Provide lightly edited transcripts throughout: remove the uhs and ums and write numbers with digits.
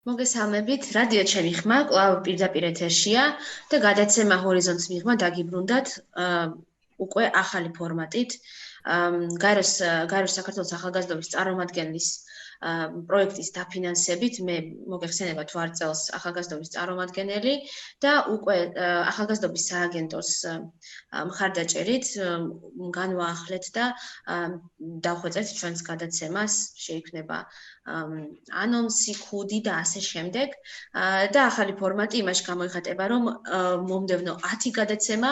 მოგესალმებით, რადიო ჩემი ხმა, კვლავ პირდაპირ ეთერშია და გადაცემა ჰორიზონტს მიღმა დაგიბრუნდათ უკვე ახალი ფორმატით. გაეროს საქართველოს ახალგაზრდობის წარმომადგენლის პროექტის დაფინანსებით მე მოგეხსენებათ ვარ წელს ახალგაზრდობის წარმომადგენელი და უკვე ახალგაზრდობის სააგენტოს მხარდაჭერით განვაახლეთ და დავხვეწეთ ჩვენს გადაცემას, შეიქმნება ანონსი, ქუდი და ასე შემდეგ. და ახალი ფორმატი იმაში გამოიხატება, რომ მომდევნო 10 გადაცემა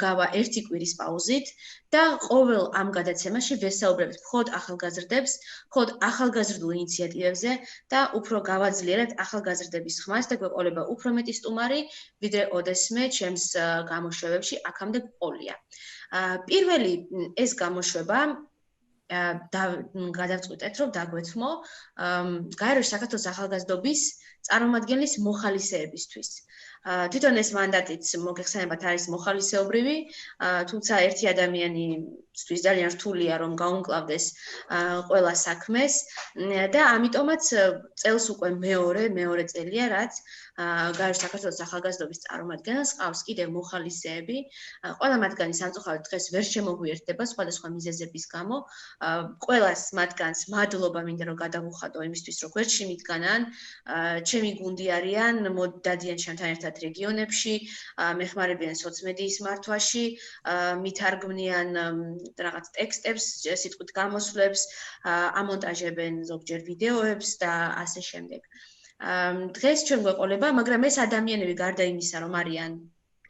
გავა ერთი კვირის პაუზით და ყოველ ამ გადაცემაში ვესაუბრებთ მხოლოდ ახალგაზრდებს, მხოლოდ ახალგაზრდულ ინიციატივებზე და უფრო გავაძლიერებთ ახალგაზრდების ხმას და გვეყოლება უფრო მეტი სტუმარი, ვიდრე ოდესმე ჩემს გამოშვებებში აქამდე გყოლია. პირველი ეს გამოშვება გადავწყვიტეთ, რომ დაგვეთმო გაეროში საქართველოს ახალგაზრდობის წარმომადგენლის მოხალისეებისთვის. თვითონ ეს მანდატიც მოგეხსენებათ არის მოხალისეობრივი, თუმცა ერთი ადამიანისთვის ძალიან რთულია რომ გაუმკლავდეს ყველა საქმეს და ამიტომაც წელს უკვე მეორე წელია, რაც გაეროში საქართველოს ახალგაზრდობის წარმომადგენელს ყავს კიდევ მოხალისეები. ყველა მათგანი სამწუხაროდ დღეს ვერ შემოგვიერთდება სხვადასხვა მიზეზების გამო. ყველას მათგანს მადლობა მინდა რომ გადავუხადო იმისთვის, რომ გვერდში მიდგანან, ჩემი გუნდი არიან, დადიან ჩემთან ერთად რეგიონებში, მეხმარებიან სოციმედიის მართვაში, მითარგმნიან რაღაც ტექსტებს, სიტყვით გამოსვლებს, ამონტაჟებენ ზოგჯერ ვიდეოებს და ასე შემდეგ. დღეს ჩვენ გვეყოლება, მაგრამ ეს ადამიანები გარდა იმისა, რომ არიან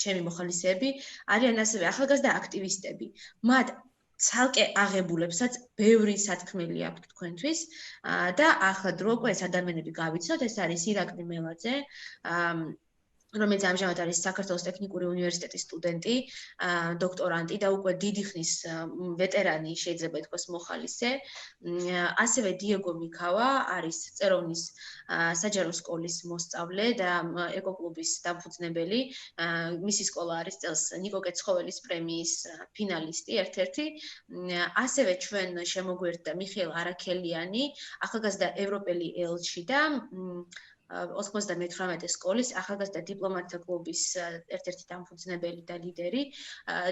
ჩემი მოხალისეები, არიან ასევე ახალგაზრდა აქტივისტები. მათ ცალკე აღებულებსაც ბევრი სათქმელი აქვს თქვენთვის და ახლა დრო უკვე ეს ადამიანები გავიცნოთ, ეს არის ირაკლი მელაძე, რომელიც ამჟამად არის საქართველოს ტექნიკური უნივერსიტეტის სტუდენტი, დოქტორანტი და უკვე დიდი ხნის ვეტერანი, შეიძლება ითქვას მოხალისე. ასევე დიეგო მიქავა არის წეროვნის საჯარო სკოლის მოსწავლე და ეკოკლუბის დამფუძნებელი. მისი სკოლა არის წელს ნიკო კეცხოველის პრემიის ფინალისტი ერთ-ერთი. ასევე ჩვენ შემოგვიერთდა მიხეილ არაქელიანი, ახალგაზრდა ევროპელი ელჩი და 98 სკოლის ახალგაზრდა დიპლომატთა კლუბის ერთ-ერთი დამფუძნებელი და ლიდერი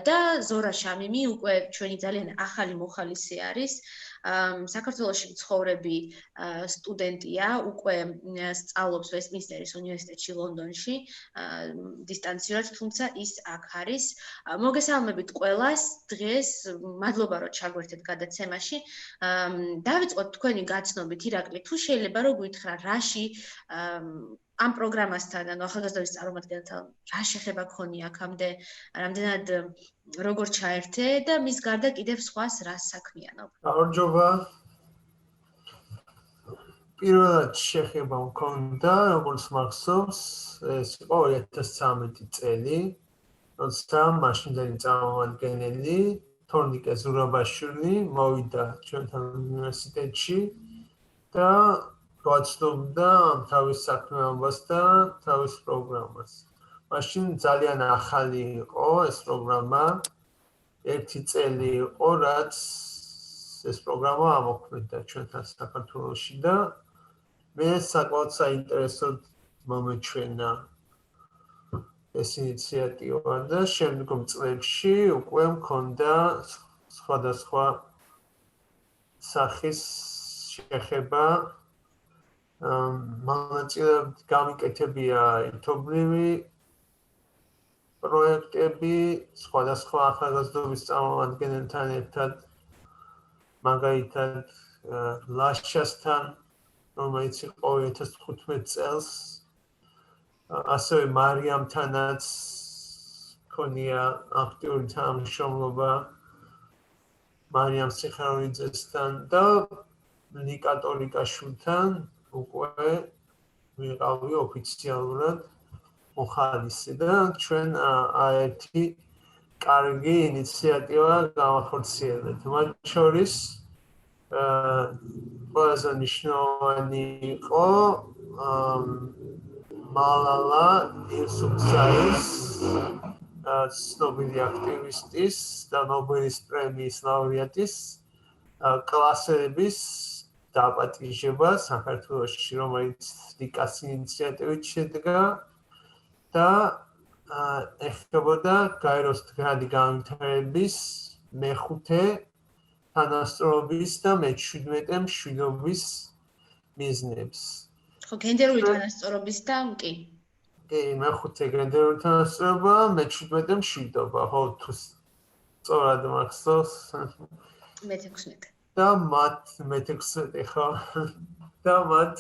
და ზოჰრა შამიმი უკვე ჩვენი ძალიან ახალი მოხალისე არის. საქართველოში მცხოვრები სტუდენტია, უკვე სწავლობს ვესტმინსტერის უნივერსიტეტში ლონდონში, დისტანციურად, თუმცა ის აქ არის. მოგესალმებით ყველას დღეს, მადლობა რომ ჩაგვერთეთ გადაცემაში. დავიწყოთ თქვენი გაცნობით, ირაკლი, თუ შეიძლება რომ გითხრა, რაში ამ პროგრამასთან, ანუ ახალგაზრდობის წარმომადგენელთან რა შეხება ქონია აქამდე, რამდენად როგორ ჩაერთე და მის გარდა კიდევ სხვას რა საქმიანობ? გამარჯობა. პირველად შეხება მქონდა, როგორც მახსოვს, ეს იყო 2013 წელი, როცა მაშინდელი წარმომადგენელი თორნიკე ზურაბაშვილი მოვიდა ჩვენთან უნივერსიტეტში და გვაცნობდა თავის საქმიანობას და თავის პროგრამას. მაშინ ძალიან ახალი იყო ეს პროგრამა. ერთი წელი იყო, რაც ეს პროგრამა ამოქმედდა ჩვენთან საქართველოში და მე საკმაოდ საინტერესოდ მომეჩვენა ეს ინიციატივა და შემდგომ წლებში უკვე მქონდა სხვადასხვა სახის შეხება. მონაწილეობთ გამიკეთებია ერთობლივი პროექტები სხვადასხვა ახალგაზრდობის წარმომადგენელთან ერთად, მაგალითად ლაშასთან, რომელიც იყო 2015 წელს, ასევე მარიამთანაც ქონია აქტიური თანამშრომლობა, მარიამ სიხაროიძესთან და ნიკატორიკაშვილთან უკვე ვიყავი ოფიციალურად მოხალისე და ჩვენ ერთი კარგი ინიციატივა გავახორციელებთ. მათ შორის ყველაზე მნიშვნელოვანი იყო მალალა იუსუფზაის, ცნობილი აქტივისტის და ნობელის პრემიის ლაურეატის კლასების დაპატიჟება საქართველოში, რომელიც ლიკას ინიციატივით შედგა და ეხებოდა გაეროს გრადი განვითარების მეხუთე თანასწორობის და მე-17 მშვიდობის მიზნებს. ხო, გენდერული თანასწორობის და კი. კი, მეხუთე გენდერული თანასწორობა, მე-17 მშვიდობა, ხო, თუ სწორად მახსოვს. მე-16. და მე-16 ხო. და მათ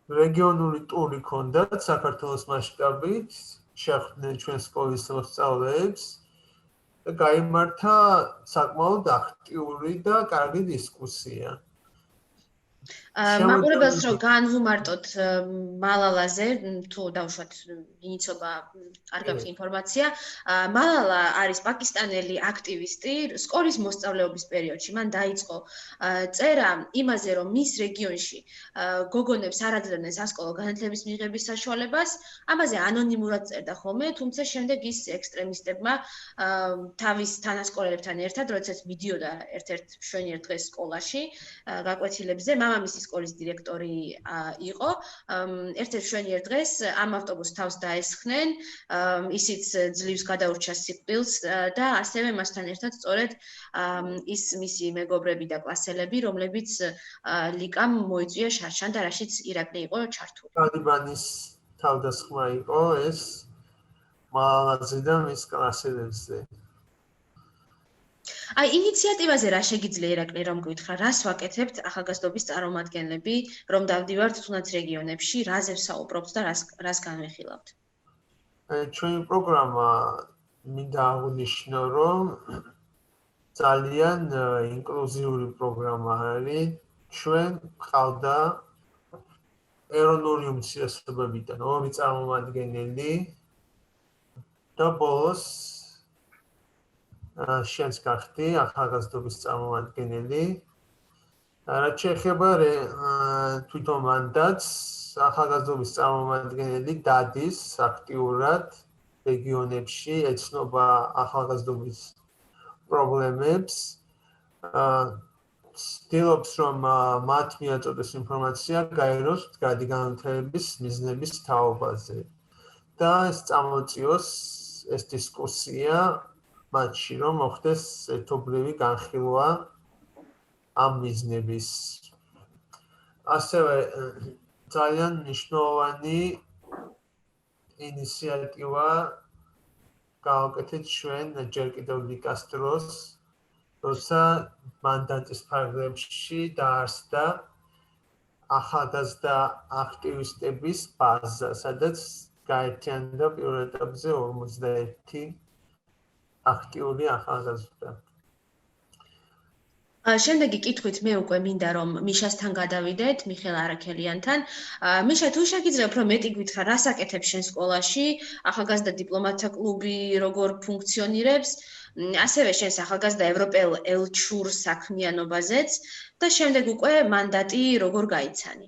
რეგიონული ტური ჰქონდათ საქართველოს მასშტაბით, შეხვდნენ ჩვენ სკოლის მოსწავლეებს და გაიმართა საკმაოდ აქტიური და კარგი დისკუსია. მაყურებელს რომ განვუმარტოთ მალალაზე, თუ დავუშვათ ინიცობა არ გაქვს ინფორმაცია. მალალა არის პაკისტანელი აქტივისტი სკოლის მოსწავლეობის პერიოდში. მან დაიწყო წერა იმაზე, რომ მის რეგიონში გოგონებს არ აძლევდნენ სასკოლო განათლების მიღების საშუალებას. ამაზე ანონიმურად წერდა ხოლმე, თუმცა შემდეგ ის ექსტრემისტებმა თავის თანასკოლელებთან ერთად, როდესაც მიდიოდა ერთ-ერთ მშვენიერ დღეს სკოლაში გაკვეთილებზე, მამამისი სკოლის დირექტორი იყო. ერთ-ერთ მშვენიერ დღეს ამ ავტობუსს თავს დაესხნენ, ისიც ძლივს გადაურჩა სიკვდილს და ასევე მასთან ერთად სწორედ ის მისი მეგობრები და კლასელები, რომლებიც ლიკამ მოიწვია შარშან და რაშიც ირაკლი იყო ჩართული. ტალიბანის თავდასხმა იყო ეს მალალაზე და მის კლასელებზე. აი, ინიციატივაზე რა შეგიძლია ირაკლი რომ გითხრა, რას ვაკეთებთ ახალგაზრდობის წარმომადგენლები, რომ დავდივართ თუნდაც რეგიონებში, რაზე ვსაუბრობთ და რას განვიხილავთ? ჩვენი პროგრამა მინდა აღვნიშნო, რომ ძალიან ინკლუზიური პროგრამა არის. ჩვენ ყავდა ეროვნული უმცირესობებიდან 2 წარმომადგენელი და ბოლოს შენს გახდი ახალგაზრდობის წარმომადგენელი. რაც შეეხება თვითონ მანდატს, ახალგაზრდობის წარმომადგენელი დადის აქტიურად რეგიონებში, ეცნობა ახალგაზრდობის პრობლემებს. ცდილობს, რომ მათ მიაწოდოს ინფორმაცია გაეროს გრადი განვითარების მიზნების თაობაზე და ეს წამოწიოს ეს დისკუსია მათში, რომ მოხდეს ერთობლივი განხილვა ამ მიზნების. ასევე ძალიან მნიშვნელოვანი ინიციატივა გავაკეთეთ ჩვენ ჯერ კიდევ ლიკას დროს, როცა მანდატის ფარგლებში დაარსდა ახალგაზრდა აქტივისტების ბაზა, სადაც გაერთიანდა პირველ ეტაპზე 51 აქტიური ახალგაზრდა. შემდეგი კითხვით მე უკვე მინდა რომ მიშასთან გადავიდეთ, მიხეილ არაქელიანთან. მიშა, თუ შეგიძლია უფრო მეტი გითხრა, რას აკეთებს შენ სკოლაში, ახალგაზრდა დიპლომატთა კლუბი როგორ ფუნქციონირებს, ასევე შენს ახალგაზრდა ევროპელ ელჩურ საქმიანობაზეც და შემდეგ უკვე მანდატი როგორ გაიცანი.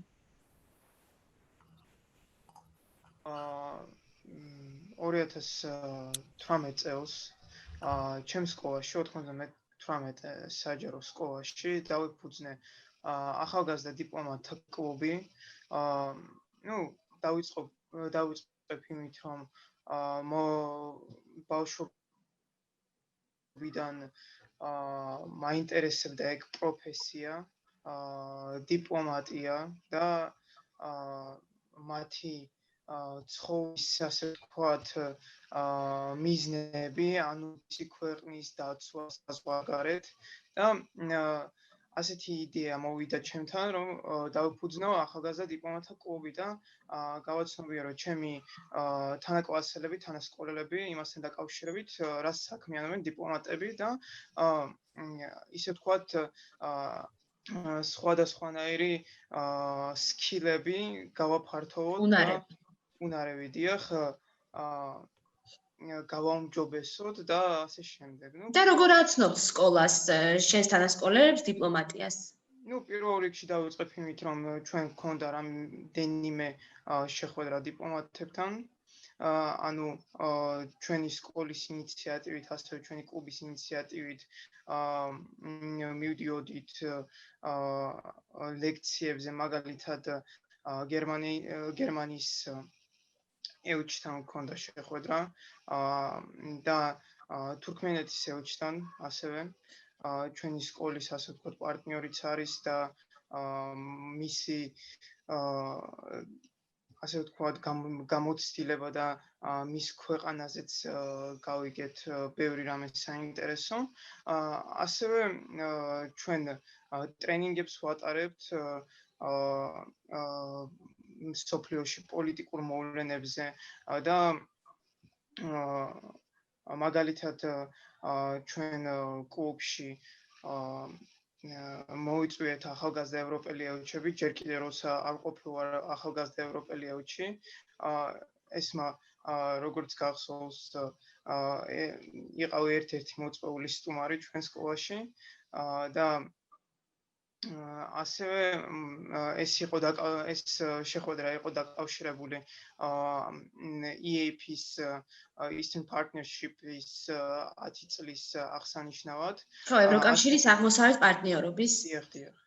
2018 წელს ჩემს სკოლაში 98 საჯარო სკოლაში დავიფუძნე ახალგაზრდა დიპლომატთა კლუბი. დავიწყებ იმით, რომ ბავშვობიდან მაინტერესებდა ეგ პროფესია, დიპლომატია და მათი ცხოვრების, ასე ვთქვათ, მიზნები, ანუ ისი ქვეყნის დაცვა საზღვარგარეთ და ასეთი იდეა მოვიდა ჩემთან, რომ დავიფუძნო ახალგაზრდა დიპლომატთა კლუბი და გავაცნობია, რომ ჩემი თანაკლასელები, თანასკოლელები იმასთან დაკავშირებით, რას საქმიანობენ დიპლომატები და ისე ვთქვათ, სხვადასხვანაირი სკილები გავაფართოვოთ და უნარები დიახ, გავაუმჯობესოთ და ასე შემდეგ. და როგორ აცნობთ სკოლას შენს თანასკოლელებს დიპლომატიას? პირველ რიგში დავიწყებ იმით, რომ ჩვენ გვქონდა რამდენიმე შეხვედრა დიპლომატებთან. ანუ ჩვენი სკოლის ინიციატივით, ასევე ჩვენი კლუბის ინიციატივით მივდიოდით ლექციებზე, მაგალითად გერმანიის ელჩთან მქონდა შეხვედრა და თურქმენეთის ელჩთან ასევე ჩვენი სკოლის ასე ვთქვათ პარტნიორიც არის და მისი ასე ვთქვათ გამოცდილება და მის ქვეყანაზეც გავიგეთ ბევრი რამე საინტერესო. ასევე ჩვენ ტრენინგებს ვატარებთ სოფლიოში პოლიტიკურ მოვლენებზე და მაგალითად ჩვენ კლუბში მოიწვიეთ ახალგაზრდა ევროპელი ელჩები, ჯერ კიდევ როცა არ ყოფილა ახალგაზრდა ევროპელი ელჩი, ესმა როგორც გახსოვს იყავი ერთ-ერთი მოწვეული სტუმარი ჩვენ სკოლაში და ასევე ეს შეხვედრა იყო დაკავშირებული EAP-ის Eastern Partnership-ის 10 წლის აღსანიშნავად. ხო, ევროკავშირის აღმოსავლეთ პარტნიორობის. დიახ.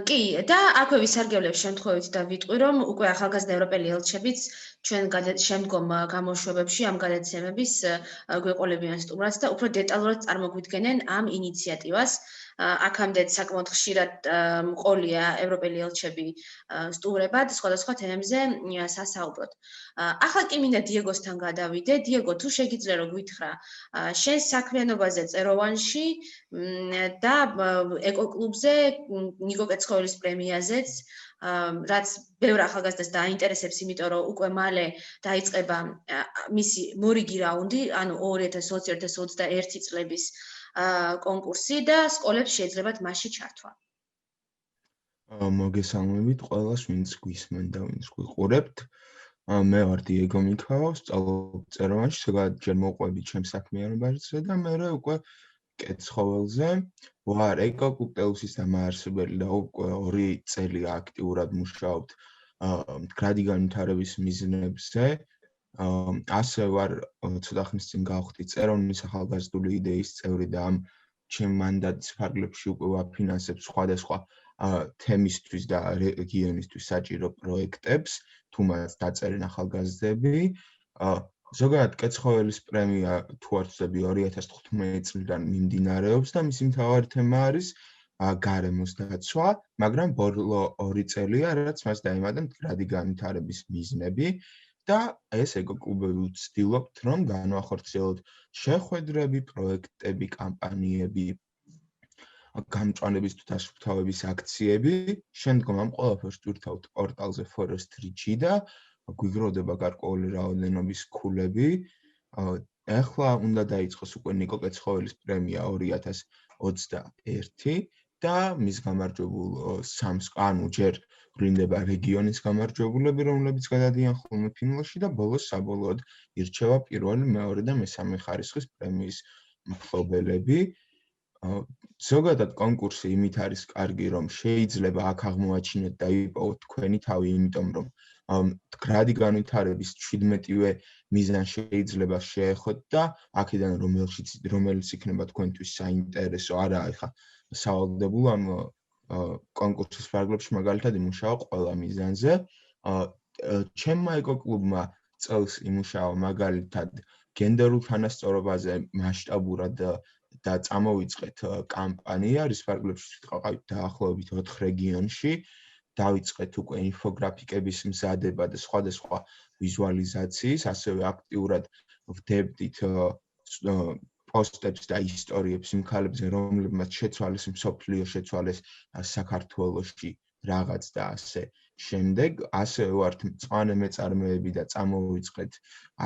კი, და აქვე ვისარგებლებ შემთხვევით და ვიტყვი, რომ უკვე ახალგაზრდა ევროპელი ელჩებიც ჩვენ შემდგომ გამოშვებებში ამ გადაცემების გვეყოლებიან სტუმრად და უფრო დეტალურად წარმოგვიდგენენ ამ ინიციატივას. აქამდე საკმაოდ ხშირად მყოლია ევროპელი ელჩები სტუმრებად სხვადასხვა თემებზე სასაუბროდ. ახლა კი მინდა დიეგოსთან გადავიდე. დიეგო, თუ შეგიძლია რომ გითხრა შენს საქმიანობაზე წეროვანში და ეკოკლუბზე ნიკო კეცხოველის პრემიაზეც, რაც ბევრ ახალგაზრდას დაინტერესებს, იმიტომ რომ უკვე მალე დაიწყება მისი მორიგი რაუნდი, ანუ 2020-2021 წლების კონკურსი და სკოლებს შეძლებათ მასში ჩართვა. მოგესალმებით ყველას, ვინც გვისმენ და ვინც გვიყურებთ. მე ვარ დიეგო მიქავა, სწავლობ წეროვანში, ზოგადად ჯერ მოყვები ჩემს საქმიანობაში და მე უკვე კეცხოველზე ვარ ეკოკლუბის დამაარსებელი და უკვე 2 წელი აქტიურად მუშაობთ მდგრადი განვითარების მიზნებზე. ასე ვარ ცოტა ხნის წინ გავხდი წეროვნის ახალგაზრდული იდეის წევრი და ამ ჩემ მანდატის ფარგლებში უკვე ვაფინანსებ სხვადასხვა თემისთვის და რეგიონისთვის საჭირო პროექტებს, თუ მას დაწერენ ახალგაზრდები. ზოგადად კეცხოველის პრემია თუ არ ვცდები 2015 წლიდან მიმდინარეობს და მისი მთავარი თემა არის გარემოს დაცვა, მაგრამ ბოლო 2 წელია, რაც მას დაემატა მდგრადი განვითარების მიზნები. და ეს ეკოკლუბები ვცდილობთ, რომ განვახორციელოთ შეხვედრები, პროექტები, კამპანიები, გამწვანების თუ დასუფთავების აქციები. შემდგომ ამ ყველაფერს ვტვირთავთ პორტალზე Forest3G და გვიგროვდება გარკვეული რაოდენობის ქულები. ახლა უნდა დაიწყოს უკვე ნიკო კეცხოველის პრემია 2021 და მის გამარჯვებულ ანუ ჯერ ვლინდება რეგიონის გამარჯვებულები, რომლებიც გადადიან ხოლმე ფინალში და ბოლოს საბოლოოდ ირჩევა პირველი, მეორე და მესამე ხარისხის პრემიის მფლობელები. ზოგადად კონკურსი იმით არის კარგი, რომ შეიძლება აქ აღმოაჩინოთ და იპოვოთ თქვენი თავი, იმიტომ რომ მდგრადი განვითარების 17-ვე მიზანი შეიძლება შეეხოთ და აქედან რომელიც იქნება თქვენთვის საინტერესო, არა ახლა სავალდებულო ამ კონკურსის ფარგლებში მაგალითად იმუშავა ყველა მიზანზე. ჩემმა ეკოკლუბმა წელს იმუშავა მაგალითად გენდერულ თანასწორობაზე მასშტაბურად და წამოვიწყეთ კამპანია, რის ფარგლებში ვიყავით დაახლოებით 4 რეგიონში. დავიწყეთ უკვე ინფოგრაფიკების მზადება და სხვადასხვა ვიზუალიზაციის, ასევე აქტიურად ვდებდით პოსტებს და ისტორიებს იმ ქალებზე, რომლებმაც შეცვალეს მსოფლიო, შეცვალეს საქართველოში რაღაც და ასე შემდეგ. ასევე ვართ მწვანე მეწარმეები და წამოვიწყეთ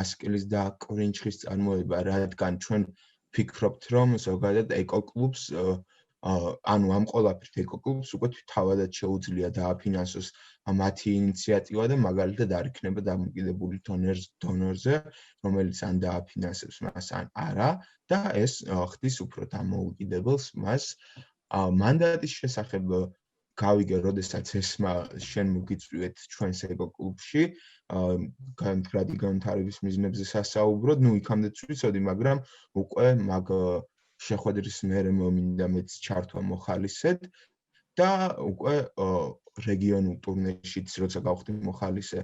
ასკილის და კვინჩხის წარმოება, რადგან ჩვენ ვფიქრობთ, რომ ზოგადად ეკოკლუბს ანუ ამ ყველაფერს ეკოკლუბს უკვე თავადაც შეუძლია დააფინანსოს მათი ინიციატივა და მაგალითად არ იქნება დამოკიდებული დონორზე, რომელიც ან დააფინანსებს მას ან არა და ეს ხდის უფრო დამოუკიდებელს მას. მანდატის შესახებ გავიგე, როდესაც ესმა შენ მოგიწვიეთ ჩვენს ეგო კლუბში, განთხრადი განვითარების მიზნებზე სასაუბროდ, ნუ იქამდეც ვიცოდი, მაგრამ უკვე მაგ შეხვედრის მერე მომინდა მეც ჩართვა მოხალისედ და უკვე რეგიონულ ტურნეშიც როცა გავხდი მოხალისე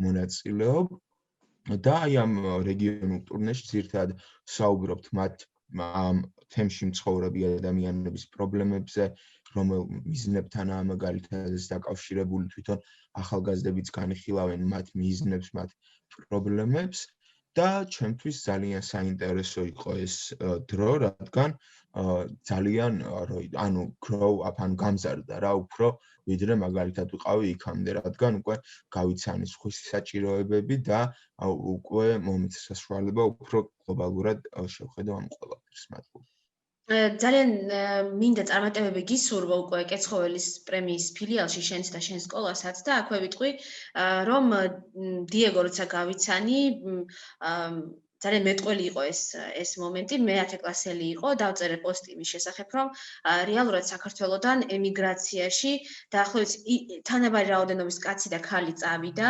მონაწილეობ და აი ამ რეგიონულ ტურნეში ძირითადად საუბრობთ მათ ამ თემში მცხოვრები ადამიანების პრობლემებზე, რომელ მიზნებთანაა მაგალითად ეს დაკავშირებული, თვითონ ახალგაზრდებიც განიხილავენ მათ მიზნებს, მათ პრობლემებს და ჩემთვის ძალიან საინტერესო იყო ეს დრო, რადგან ძალიან ანუ grow up ან გამზარდა რა უფრო ვიდრე მაგალითად ვიყავი იქამდე, რადგან უკვე გავიცანი სხვის საჭიროებები და უკვე მომეცა საშუალება უფრო გლობალურად შევხედო ამ ყველაფერს მადლობა. ძალიან მინდა წარმატებები გისურვო უკვე კეცხოველის პრემიის ფილიალში შენს და შენ სკოლასაც და აქვე ვიტყვი რომ დიეგო როცა გავიცანი ძალიან მეტყველი იყო ეს მომენტი, მე 10 კლასელი იყო, დავწერე პოსტი მის შესახებ, რომ რეალურად საქართველოსთან ემიგრაციაში დაახლოებით თანაბარი რაოდენობის კაცი და ქალი წავიდა,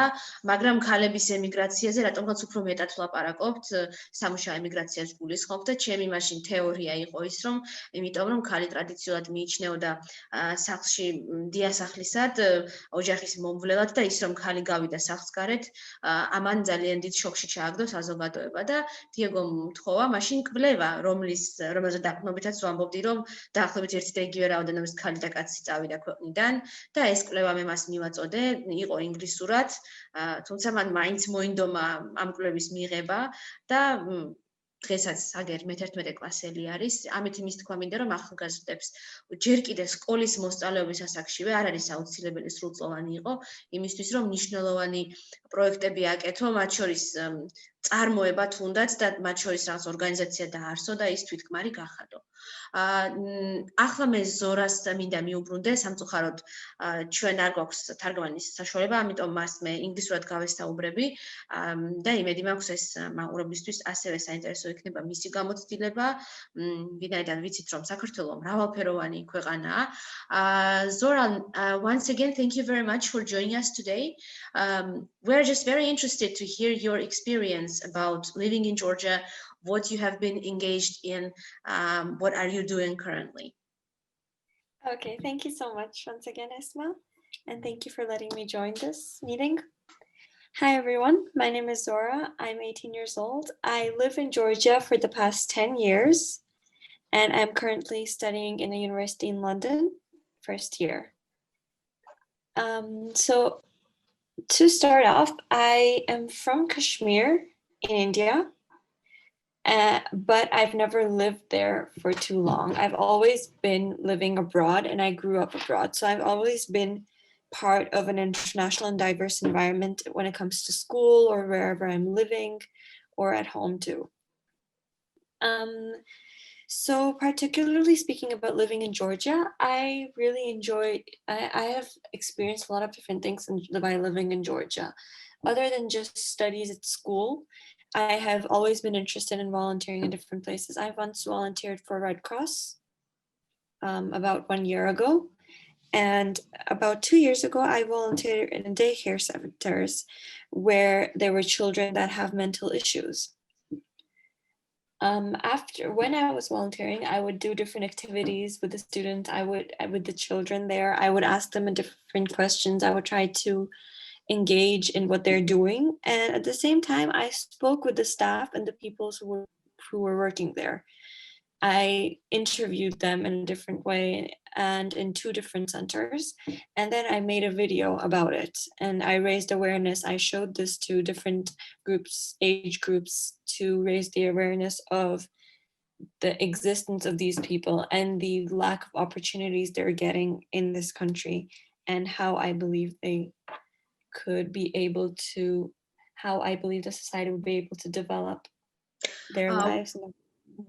მაგრამ ქალების ემიგრაციაზე რატომღაც უფრო მეტად ვლაპარაკობთ, სამუშაო ემიგრაციას გულისხმობთ და ჩემი მაშინ თეორია იყო ის, რომ იმიტომ რომ ქალი ტრადიციულად მიიჩნეოდა სახლში დიასახლისად, ოჯახის მომვლელად და ის რომ ქალი გავიდა სახლს გარეთ, ამან ძალიან დიდ შოქში ჩააგდო საზოგადოება და დიეგომ მთხოვა, მაშინ კვლევა, რომელზე დაყრდნობითაც ვამბობდი, რომ დაახლოებით ერთი და იგივე რაოდენობის ქალი და კაცი წავიდა ქვეყნიდან და ეს კვლევა მე მას მივაწოდე, იყო ინგლისურად, თუმცა მან მაინც მოინდომა ამ კვლევის მიღება და დღესაც აგერ მე-11 კლასელი არის. ამით იმის თქვა მინდა, რომ ახალგაზრდებს ჯერ კიდევ სკოლის მოსწავლეობის ასაკშივე არ არის აუცილებელი სრულწლოვანი იყო, იმისთვის რომ მნიშვნელოვანი პროექტები აკეთო, მათ შორის წარმოება თუნდაც და მათ შორის რაღაც ორგანიზაცია დაარსო და ის თვითქმარი გახადო. ახლა მე ზოհრას მინდა მიუბრუნდე, სამწუხაროდ ჩვენ არ გვაქვს თარგმანის საშუალება, ამიტომ მას მე ინგლისურად გავესაუბრები და იმედი მაქვს ეს მაყურებლისთვის ასევე საინტერესო იქნება მისი გამოცდილება, ვინაიდან ვიცით რომ საქართველო მრავალფეროვანი ქვეყანაა. Zohra, once again, thank you very much for joining us today. We're just very interested to hear your experience about living in Georgia, what you have been engaged in, what are you doing currently? Okay, thank you so much once again, Esma, and thank you for letting me join this meeting. Hi everyone, my name is Zohra. I'm 18 years old. I live in Georgia for the past 10 years, and I'm currently studying in a university in London, first year. So to start off, I am from Kashmir in India. But I've never lived there for too long. I've always been living abroad and I grew up abroad. So I've always been part of an international and diverse environment when it comes to school or wherever I'm living or at home too. So particularly speaking about living in Georgia, I really enjoy, I have experienced a lot of different things by living in Georgia. Other than just studies at school, I have always been interested in volunteering in different places. I once volunteered for Red Cross about 1 year ago. And about 2 years ago, I volunteered in daycare centers where there were children that have mental issues. When I was volunteering, I would do different activities with the students. With the children there, I would ask them different questions. I would try to engage in what they're doing, and at the same time I spoke with the staff and the people who were working there. I interviewed them in a different way and in 2 different centers, and then I made a video about it and I raised awareness. I showed this to different groups, age groups, to raise the awareness of the existence of these people and the lack of opportunities they're getting in this country, and how I believe I believe the society would be able to develop their lives.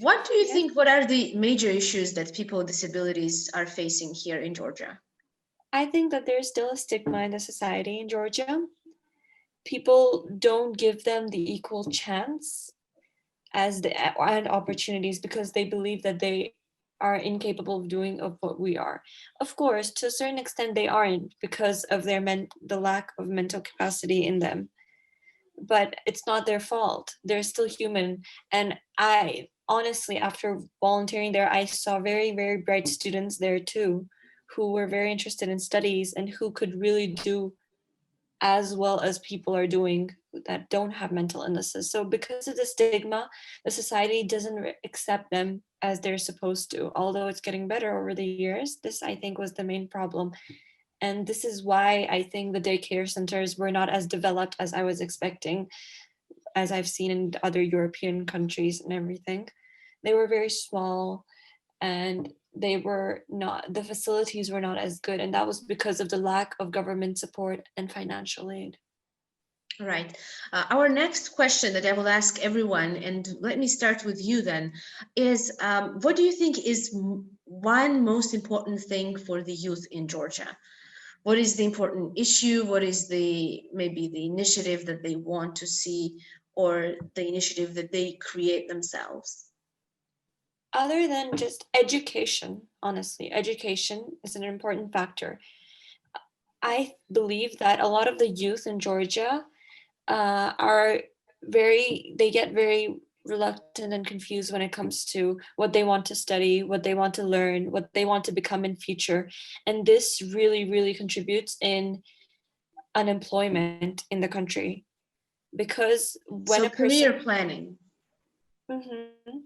What do you think, what are the major issues that people with disabilities are facing here in Georgia? I think that there's still a stigma in the society in Georgia. People don't give them the equal chance and opportunities because they believe that they are incapable of doing of what we are. Of course, to a certain extent, they aren't because of the lack of mental capacity in them. But it's not their fault. They're still human. And I honestly, after volunteering there, I saw very, very bright students there too, who were very interested in studies and who could really do as well as people are doing that don't have mental illnesses. So because of the stigma, the society doesn't accept them as they're supposed to. Although it's getting better over the years, this I think was the main problem. And this is why I think the daycare centers were not as developed as I was expecting, as I've seen in other European countries and everything. They were very small and the facilities were not as good. And that was because of the lack of government support and financial aid. Right. Our next question that I will ask everyone, and let me start with you then, is what do you think is one most important thing for the youth in Georgia? What is the important issue? What is maybe the initiative that they want to see, or the initiative that they create themselves? Other than just education, honestly, education is an important factor. I believe that a lot of the youth in Georgia they get very reluctant and confused when it comes to what they want to study, what they want to learn, what they want to become in future. And this really, really contributes in unemployment in the country. Because when career planning. Mm-hmm.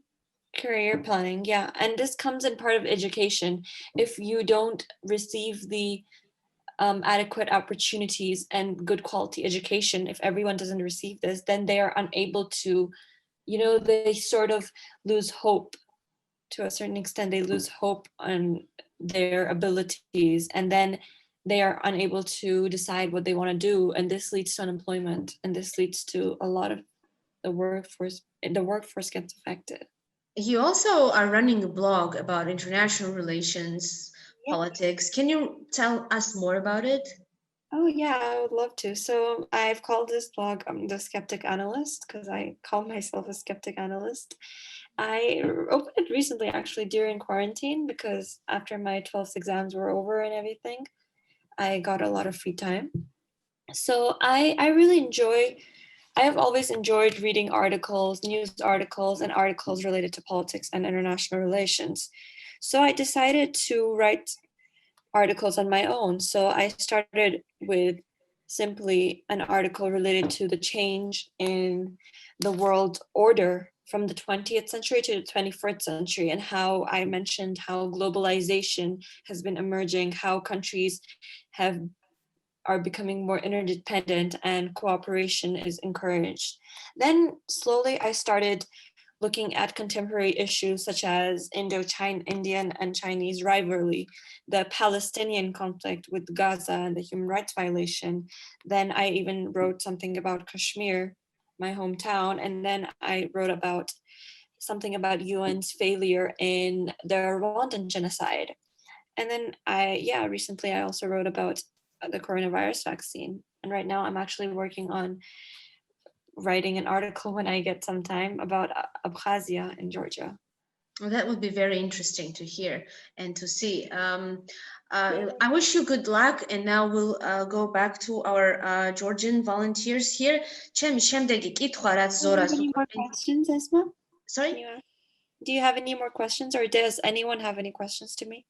Career planning, yeah. And this comes in part of education. If you don't receive the adequate opportunities and good quality education, if everyone doesn't receive this, then they are unable to, they sort of lose hope. To a certain extent, they lose hope on their abilities, and then they are unable to decide what they want to do. And this leads to unemployment, and this leads to a lot of the workforce gets affected. You also are running a blog about international relations, politics. Can you tell us more about it? Oh yeah, I would love to. So I've called this blog The Skeptic Analyst because I call myself a skeptic analyst. I opened it recently actually during quarantine because after my 12th exams were over and everything, I got a lot of free time. So I have always enjoyed reading articles, news articles, and articles related to politics and international relations. So I decided to write articles on my own. So I started with simply an article related to the change in the world order from the 20th century to the 21st century, and how I mentioned how globalization has been emerging, how countries are becoming more interdependent and cooperation is encouraged. Then slowly I started looking at contemporary issues such as Indo-Indian and Chinese rivalry, the Palestinian conflict with Gaza and the human rights violation. Then I even wrote something about Kashmir, my hometown, and then I wrote about something about UN's failure in the Rwandan genocide. And then recently I also wrote about the coronavirus vaccine. And right now I'm actually working on writing an article when I get some time about Abkhazia in Georgia. Well, that would be very interesting to hear and to see. I wish you good luck, and now we'll go back to our Georgian volunteers here. Do you have any more questions, Esma? Sorry? Do you have any more questions, or does anyone have any questions to me?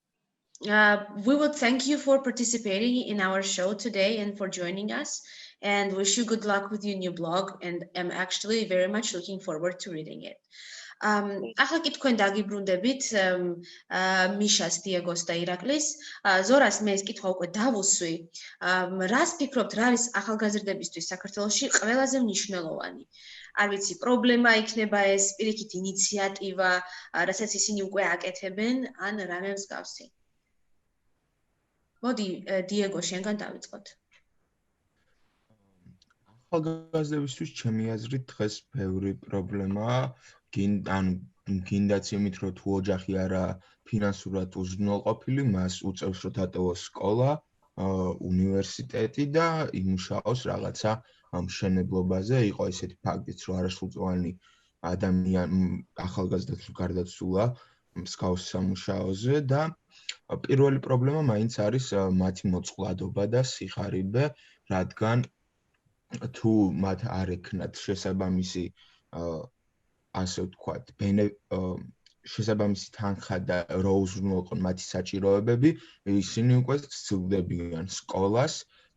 We would thank you for participating in our show today and for joining us, and wish you good luck with your new blog, and I'm actually very much looking forward to reading it. ახლა კი თქვენ დაგიბრუნდებით მიშას, დიეგოს და ირაკლის. ზორას მე ეს კითხვა უკვე დავუსვი. რას ფიქრობთ, რა არის ახალგაზრდებისთვის საქართველოში ყველაზე მნიშვნელოვანი? არ ვიცი, პრობლემა იქნება ეს, პირიქით ინიციატივა, რასაც ისინი უკვე აკეთებენ, ან რამე მსგავსი? მოდი, დიეგო, შენგან დავიწყოთ. ახალგაზრდებისთვის ჩემი აზრით დღეს ბევრი პრობლემაა. გინდაც იმით, რომ თუ ოჯახი არა ფინანსურად უზრუნველყოფილი, მას უწევს, რომ დატოვოს სკოლა, უნივერსიტეტი და იმუშაოს რაღაცა მშენებლობაზე. იყო ესეთი ფაქტიც, რომ არასრულწლოვანი ადამიანი ახალგაზრდა გარდაცვლა მსგავს სამუშაოზე და პირველი პრობლემა მაინც არის მათი მოწყვლადობა და სიხარიბე, რადგან თუ მათ არ ექნათ შესაბამისი ასე ვთქვათ, შესაბამისი თანხა და რო უზრუნველყონ მათი საჭიროებები, ისინი უკვე სცილდებიან სკოლას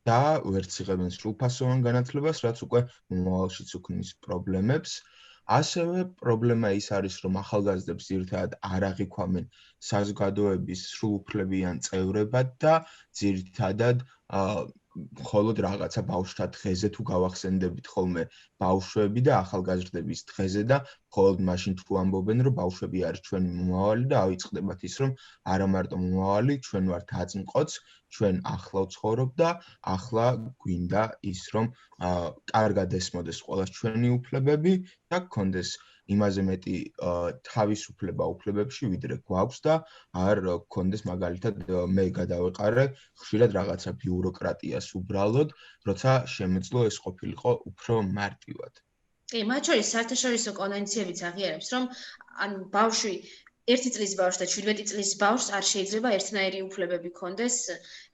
და ვერც იღებენ სრულფასოვან განათლებას, რაც უკვე მომავალშიც უქმნის პრობლემებს. ასევე პრობლემა ის არის, რომ ახალგაზრდებს ძირითადად არ აღიქვამენ საზოგადოების სრულუფლებიან წევრებად და ძირითადად მხოლოდ რაღაცა ბავშვთა დღეზე თუ გავახსენდებით ხოლმე ბავშვები და ახალგაზრდების დღეზე და მხოლოდ მაშინ თუ ამბობენ, რომ ბავშვები არის ჩვენი მომავალი და ავიწყდებათ ის, რომ არა მარტო მომავალი, ჩვენ ვართ აწმყოც, ჩვენ ახლა ვცხოვრობ და ახლა გვინდა ის, რომ კარგად ესმოდეს ყველას ჩვენი უფლებები და გქონდეს იმაზე მეტი თავისუფლება უფლებებში, ვიდრე გვაქვს და არ გქონდეს მაგალითად მე გადავეყარე ხშირად რაღაცა ბიუროკრატიას უბრალოდ, როცა შემეძლო ეს ყოფილიყო უფრო მარტივად. კი, მათ შორის საერთაშორისო კონვენციებიც აღიარებს, რომ ანუ ბავშვი 1 წლის ბავშვს და 17 წლის ბავშვს არ შეიძლება ერთნაირი უფლებები ჰქონდეს,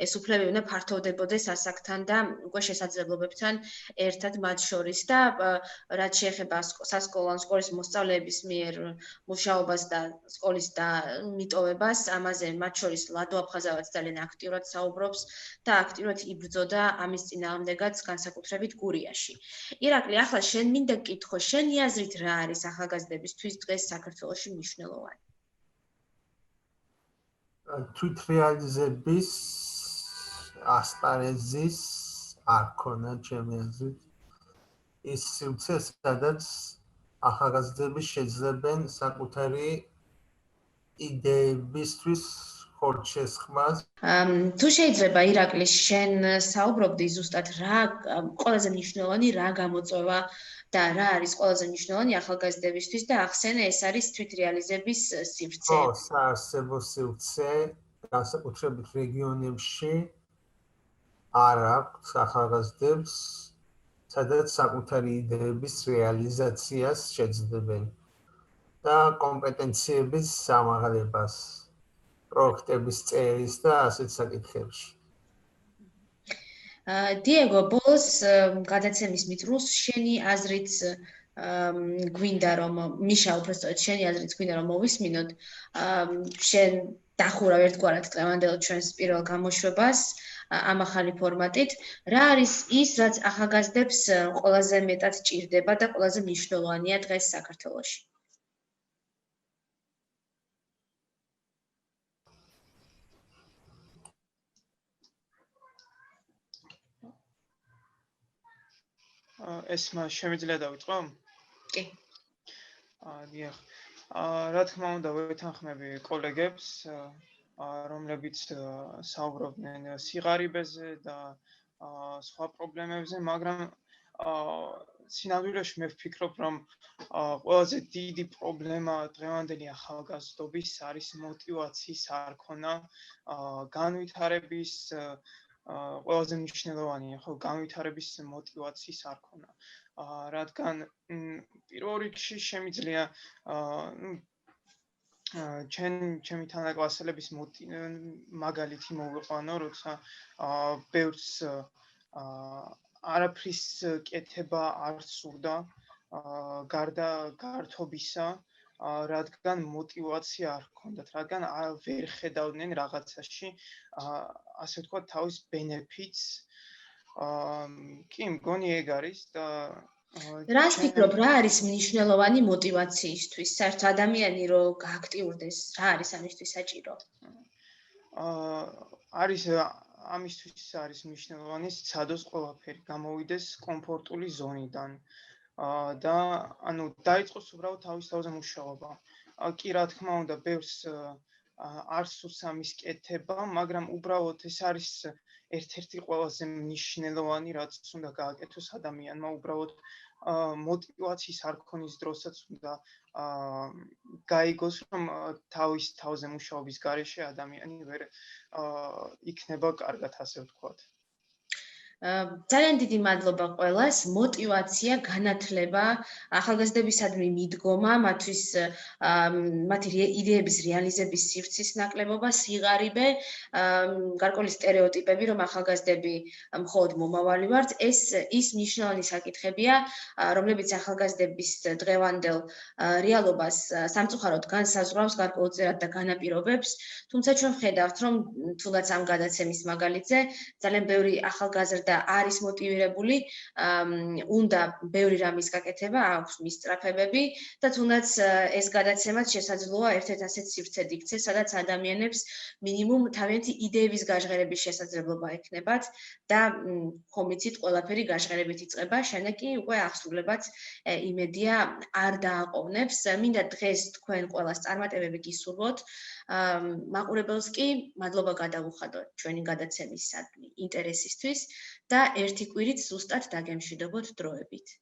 ეს უფლებები უნდა ფართოვდებოდეს ასაკთან და უკვე შესაძლებლობებთან ერთად მათ შორის და რაც შეეხება სასკოლო სკოლის მოსწავლეების მიერ მუშაობას და სკოლის და მიტოვებას, ამაზე მათ შორის ლადო აფხაზავაც ძალიან აქტიურად საუბრობს და აქტიურად იბრძოდა ამის წინააღმდეგაც განსაკუთრებით გურიაში. ირაკლი, ახლა შენ მინდა გკითხო, შენი აზრით რა არის ახალგაზრდებისთვის დღეს საქართველოში მნიშვნელოვანი? თვითრეალიზების ასპარეზის არ ქონა ჩემი აზრით ის სივრცე, სადაც ახალგაზრდები შეძლებენ საკუთარი იდეებისთვის ხორცშესხმას. თუ შეიძლება ირაკლი შენ საუბრობდი ზუსტად რა ყველაზე მნიშვნელოვანი რა გამოწვევა და რა არის ყველაზე მნიშვნელოვანი ახალგაზრდებისთვის და ახსენე ეს არის თვითრეალიზების სივრცე. ხო, საარსებო სივრცე განსაკუთრებით რეგიონებში არ აქვს ახალგაზრდებს, სადაც საკუთარი იდეების რეალიზაციას შეძლებენ და კომპეტენციების სამაღლებას, პროექტების წერის და ასეთ საკითხებში. დიეგო, ბოლოს გადაცემის მიწრულს შენი აზრით გვინდა რომ მიშა უბრალოდ შენი აზრით გვინდა რომ მოვისმინოთ შენ დახურავ ერთგვარად დღევანდელ ჩვენს პირველ გამოშვებას ამ ახალი ფორმატით რა არის ის რაც ახალგაზრდებს ყველაზე მეტად ჭირდება და ყველაზე მნიშვნელოვანია დღეს საქართველოში ეს შემიძლია დავიწყო? კი. დიახ. რა თქმა უნდა, ვეთანხმები კოლეგებს, რომლებიც საუბრობდნენ სიღარიბეზე და სხვა პრობლემებზე, მაგრამ სინამდვილეში მე ვფიქრობ, რომ ყველაზე დიდი პრობლემა დღევანდელი ახალგაზრდობის არის მოტივაციის არქონა, განვითარების ყველაზე მნიშვნელოვანია ხო განვითარების მოტივაციის არქონა. რადგან პირველ რიგში შემიძლია ჩემი თანაკლასელების მაგალითი მოვიყვანო, როცა ბევრს არაფრის კეთება არ სურდა გარდა გართობისა, რადგან მოტივაცია არ ჰქონდათ, რადგან ვერ ხედავდნენ რაღაცაში ასე ვთქვათ თავის ბენეფიტს. კი, მგონი ეგ არის და რას ფიქრობ, რა არის მნიშვნელოვანი მოტივაციისთვის? საერთოდ ადამიანი რო გააქტიურდეს, რა არის ამისთვის საჭირო? არის ამისთვის არის მნიშვნელოვანი სცადოს ყველაფერი, გამოვიდეს კომფორტული ზონიდან. და ანუ დაიწყოს უბრალოდ თავის თავზე მუშაობა. კი, რა თქმა უნდა, ბევრს არ სურს ამის კეთება, მაგრამ უბრალოდ ეს არის ერთ-ერთი ყველაზე მნიშვნელოვანი, რაც უნდა გააკეთოს ადამიანმა, უბრალოდ მოტივაციის არქონის დროსაც უნდა გაიგოს, რომ თავის თავზე მუშაობის გარეშე ადამიანი ვერ იქნება კარგად, ასე ვთქვათ. ძალიან დიდი მადლობა ყველას, мотивация, განათლება, ახალგაზრდებისადმი მიდგომა, მათთვის მათი იდეების რეალიზების სივრცის ნაკლებობა, სიღარიბე, გარკვეული სტერეოტიპები, რომ ახალგაზრდები მხოლოდ მომავალი ვართ, ეს ის მნიშვნელოვანი საკითხებია, რომლებიც ახალგაზრდების დღევანდელ რეალობას სამწუხაროდ განსაზღვრავს გარკვეულწილად და განაპირობებს, თუმცა ჩვენ ვხედავთ, რომ თუნდაც ამ გადაცემის მაგალითზე ძალიან ბევრი ახალგაზრდა არის მოტივირებული, უნდა ბევრი რამის გაკეთება, აქვს მისწრაფებები და თუნდაც ეს გადაცემაც შესაძლოა ერთ-ერთ ასეთ სივრცედ იქცეს, სადაც ადამიანებს მინიმუმ თავიანთი იდეების გაჟღერების შესაძლებლობა ექნებათ და ხომიცით ყველაფერი გაჟღერებით იწყება, შემდეგ კი უკვე აღსრულებაც იმედია არ დააყოვნებს. მინდა დღეს თქვენ ყველას წარმატებები გისურვოთ. მაყურებელს კი მადლობა გადავუხადო ჩვენი გადაცემის ინტერესისთვის და ერთი კვირით ზუსტად დაგემშვიდობოთ დროებით.